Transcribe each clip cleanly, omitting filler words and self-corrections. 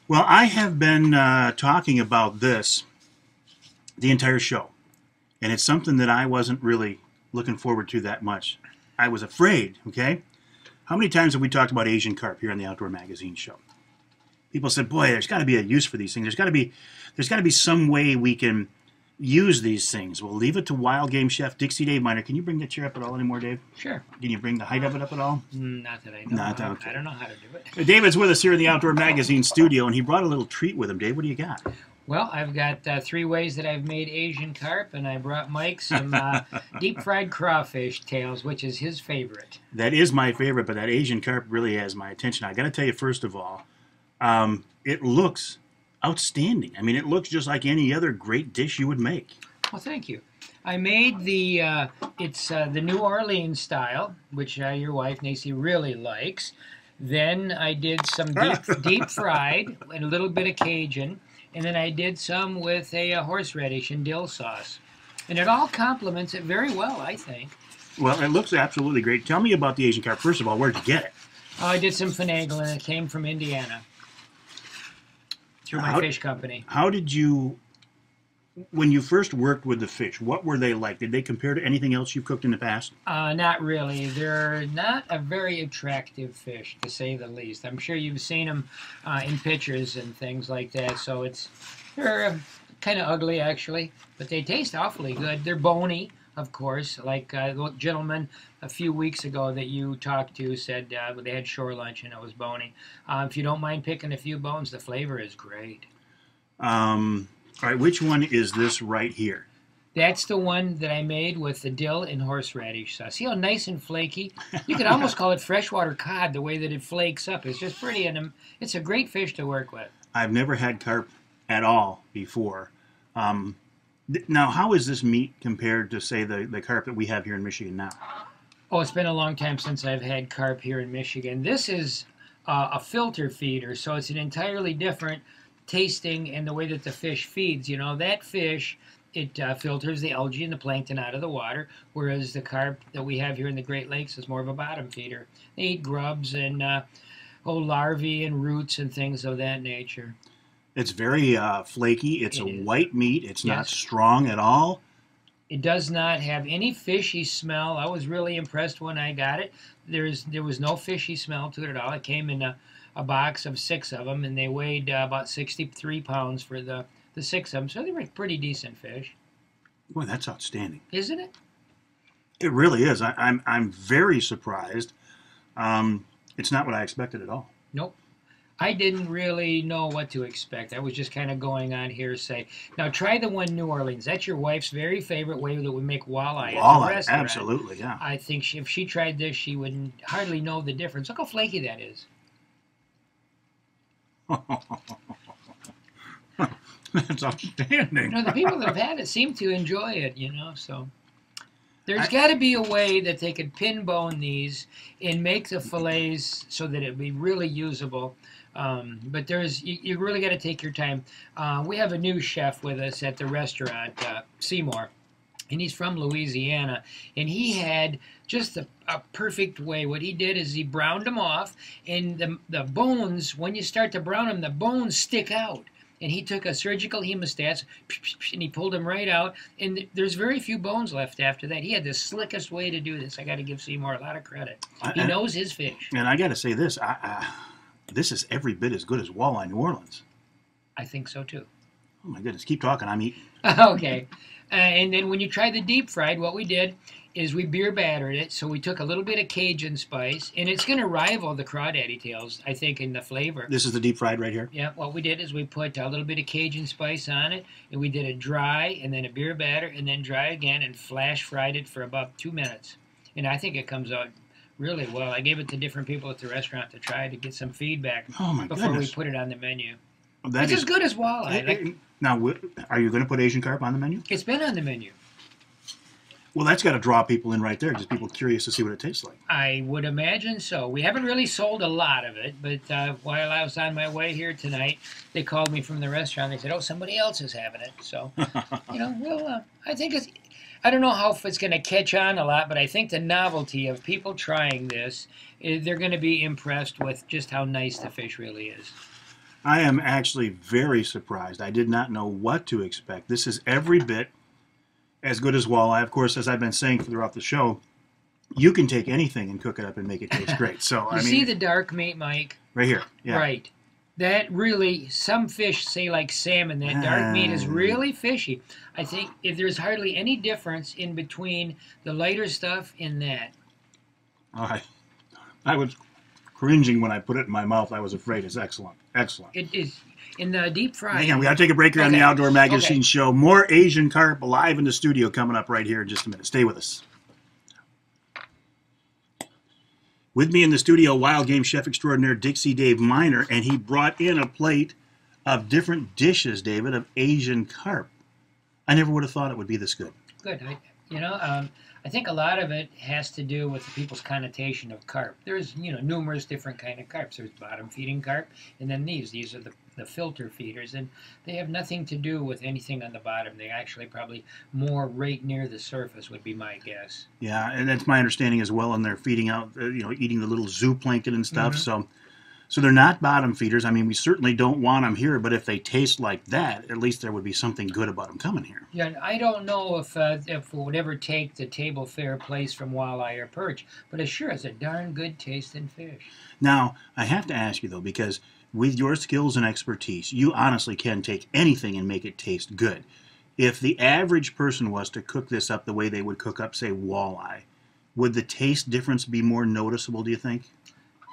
Well, I have been talking about this the entire show, and it's something that I wasn't really looking forward to that much. I was afraid, okay? How many times have we talked about Asian carp here on the Outdoor Magazine show? People said, boy, there's got to be a use for these things. There's got to be some way we can use these things. We'll leave it to wild game chef Dixie Dave Miner. Can you bring the chair up at all anymore, Dave? Sure. Can you bring the height of it up at all? Not that I know. Not okay. I don't know how to do it. David's with us here in the Outdoor Magazine studio, and he brought a little treat with him. Dave, what do you got? Well, I've got 3 ways that I've made Asian carp, and I brought Mike some deep-fried crawfish tails, which is his favorite. That is my favorite, but that Asian carp really has my attention. I got to tell you, first of all, it looks outstanding. I mean, it looks just like any other great dish you would make. Well, thank you. I made the the New Orleans style, which your wife Nancy really likes. Then I did some deep fried and a little bit of Cajun, and then I did some with a horseradish and dill sauce, and it all complements it very well, I think. Well, it looks absolutely great. Tell me about the Asian carp. First of all, where'd you get it? Oh, I did some finagling. It came from Indiana through my fish company. How did you, when you first worked with the fish, what were they like? Did they compare to anything else you've cooked in the past? Not really. They're not a very attractive fish, to say the least. I'm sure you've seen them in pictures and things like that. So they're kind of ugly, actually, but they taste awfully good. They're bony, of course, like the gentleman a few weeks ago that you talked to said they had shore lunch and it was bony. If you don't mind picking a few bones, the flavor is great. All right, which one is this right here? That's the one that I made with the dill and horseradish sauce. See how nice and flaky? You could almost call it freshwater cod, the way that it flakes up. It's just pretty, and it's a great fish to work with. I've never had carp at all before. Now, how is this meat compared to, say, the carp that we have here in Michigan now? Oh, it's been a long time since I've had carp here in Michigan. This is a filter feeder, so it's an entirely different tasting and the way that the fish feeds. You know, that fish, it filters the algae and the plankton out of the water, whereas the carp that we have here in the Great Lakes is more of a bottom feeder. They eat grubs and larvae and roots and things of that nature. It's very flaky. It's a white meat. It's not strong at all. It does not have any fishy smell. I was really impressed when I got it. There was no fishy smell to it at all. It came in a box of 6 of them, and they weighed about 63 pounds for the 6 of them. So they were pretty decent fish. Boy, that's outstanding. Isn't it? It really is. I'm very surprised. It's not what I expected at all. Nope. I didn't really know what to expect. I was just kind of going on hearsay. Now, try the one New Orleans. That's your wife's very favorite way that we make walleye at the restaurant. Absolutely, yeah. I think if she tried this, she would hardly know the difference. Look how flaky that is. That's outstanding. You know, the people that have had it seem to enjoy it, you know, so... There's got to be a way that they could pin bone these and make the fillets so that it would be really usable. But you really got to take your time. We have a new chef with us at the restaurant, Seymour, and he's from Louisiana. And he had just a perfect way. What he did is he browned them off, and the bones, when you start to brown them, the bones stick out. And he took a surgical hemostat and he pulled them right out. And there's very few bones left after that. He had the slickest way to do this. I got to give Seymour a lot of credit. He knows his fish. And I got to say this. This is every bit as good as walleye New Orleans. I think so, too. Oh, my goodness. Keep talking. I'm eating. Okay. And then when you try the deep fried, what we did is we beer battered it. So we took a little bit of Cajun spice, and it's going to rival the crawdaddy tails, I think, in the flavor. This is the deep fried right here? Yeah, what we did is we put a little bit of Cajun spice on it, and we did a dry, and then a beer batter, and then dry again, and flash fried it for about 2 minutes. And I think it comes out really well. I gave it to different people at the restaurant to try to get some feedback before we put it on the menu. It's as good as walleye. Now, are you going to put Asian carp on the menu? It's been on the menu. Well, that's got to draw people in right there, just people curious to see what it tastes like. I would imagine so. We haven't really sold a lot of it, but while I was on my way here tonight, they called me from the restaurant. They said, oh, somebody else is having it. So, you know, well, I think I don't know how it's going to catch on a lot, but I think the novelty of people trying this, they're going to be impressed with just how nice the fish really is. I am actually very surprised. I did not know what to expect. This is every bit as good as walleye. Of course, as I've been saying throughout the show, you can take anything and cook it up and make it taste great. So, You I see mean, the dark meat, Mike? right here. Yeah. Right. That really, some fish, say like salmon, that dark meat is really fishy. I think if there's hardly any difference in between the lighter stuff in that. I was cringing when I put it in my mouth. I was afraid. It's excellent. Excellent. It is in the deep fry. Hang on, we got to take a break here on the Okay. Outdoor Magazine Okay. Show. More Asian carp live in the studio coming up right here in just a minute. Stay with us. With me in the studio, wild game chef extraordinaire Dixie Dave Miner, and he brought in a plate of different dishes, David, of Asian carp. I never would have thought it would be this good. Good. I think a lot of it has to do with the people's connotation of carp. There's, numerous different kind of carps. There's bottom-feeding carp, and then these are the filter feeders, and they have nothing to do with anything on the bottom. They actually probably more right near the surface would be my guess. Yeah, and that's my understanding as well. And they're feeding out, eating the little zooplankton and stuff. So they're not bottom feeders. I mean, we certainly don't want them here, but if they taste like that, at least there would be something good about them coming here. Yeah, and I don't know if it would ever take the table fare place from walleye or perch, but it sure is a darn good tasting fish. Now, I have to ask you, though, because with your skills and expertise, you honestly can take anything and make it taste good. If the average person was to cook this up the way they would cook up, say, walleye, would the taste difference be more noticeable, do you think?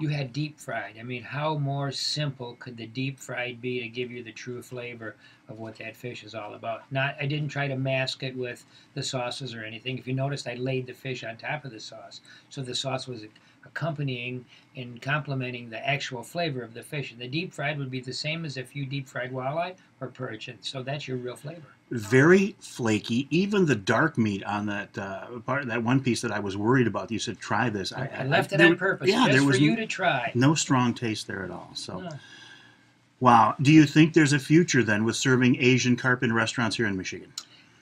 You had deep fried. I mean, how more simple could the deep fried be to give you the true flavor of what that fish is all about? I didn't try to mask it with the sauces or anything. If you noticed, I laid the fish on top of the sauce, so the sauce was accompanying and complementing the actual flavor of the fish. And the deep fried would be the same as if you deep fried walleye or perch, and so that's your real flavor. Very flaky. Even the dark meat on that that one piece that I was worried about. You said try this. I left it on purpose, just for you to try. No strong taste there at all. So, No. wow. Do you think there's a future then with serving Asian carp in restaurants here in Michigan?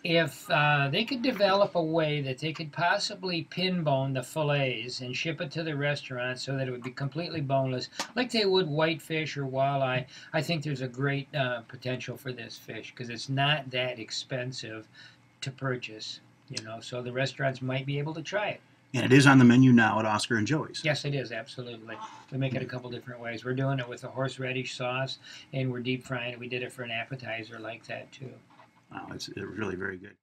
If they could develop a way that they could possibly pin bone the fillets and ship it to the restaurant so that it would be completely boneless, like they would whitefish or walleye, I think there's a great potential for this fish because it's not that expensive to purchase, so the restaurants might be able to try it. And it is on the menu now at Oscar and Joey's. Yes, it is, absolutely. We make it a couple different ways. We're doing it with a horseradish sauce, and we're deep frying it. We did it for an appetizer like that, too. Wow, it's really very good.